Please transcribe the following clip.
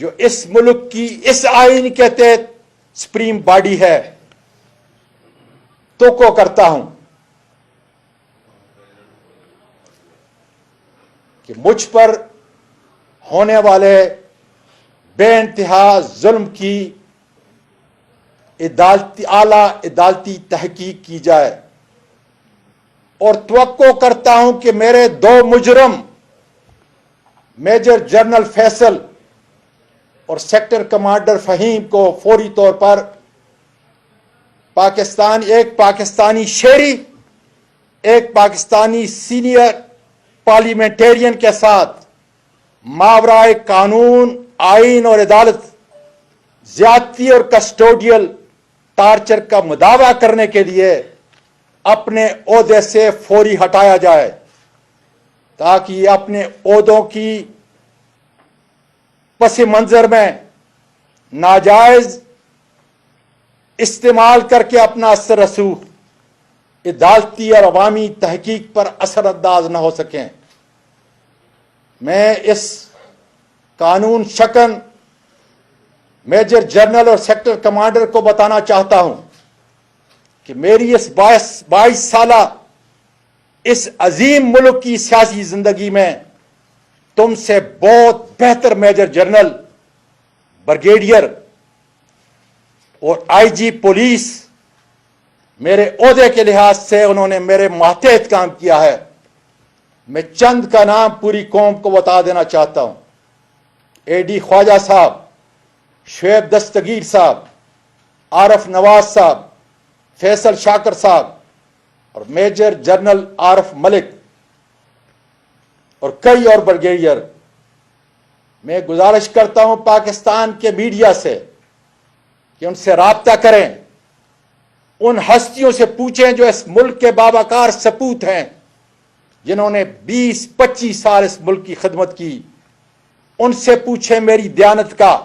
جو اس ملک کی اس آئین کے تحت سپریم باڈی ہے، توقع کرتا ہوں کہ مجھ پر ہونے والے بے انتہا ظلم کی اعلیٰ عدالتی تحقیق کی جائے، اور توقع کرتا ہوں کہ میرے دو مجرم میجر جنرل فیصل اور سیکٹر کمانڈر فہیم کو فوری طور پر ایک پاکستانی شہری، ایک پاکستانی سینئر پارلیمنٹرین کے ساتھ ماورائے قانون، آئین اور عدالت زیادتی اور کسٹوڈیل ٹارچر کا مداوع کرنے کے لیے اپنے عہدے سے فوری ہٹایا جائے، تاکہ یہ اپنے عہدوں کی پس منظر میں ناجائز استعمال کر کے اپنا اثر رسوخ عدالتی اور عوامی تحقیق پر اثر انداز نہ ہو سکیں۔ میں اس قانون شکن میجر جنرل اور سیکٹر کمانڈر کو بتانا چاہتا ہوں کہ میری اس 22 سالہ اس عظیم ملک کی سیاسی زندگی میں تم سے بہت بہتر میجر جنرل، بریگیڈیئر اور آئی جی پولیس میرے عہدے کے لحاظ سے انہوں نے میرے ماتحت کام کیا ہے۔ میں چند کا نام پوری قوم کو بتا دینا چاہتا ہوں: اے ڈی خواجہ صاحب، شعیب دستگیر صاحب، عارف نواز صاحب، فیصل شاکر صاحب اور میجر جنرل عارف ملک اور کئی اور بریگیڈیئر۔ میں گزارش کرتا ہوں پاکستان کے میڈیا سے کہ ان سے رابطہ کریں، ان ہستیوں سے پوچھیں جو اس ملک کے باوقار سپوت ہیں، جنہوں نے 20-25 سال اس ملک کی خدمت کی۔ ان سے پوچھیں میری دیانت کا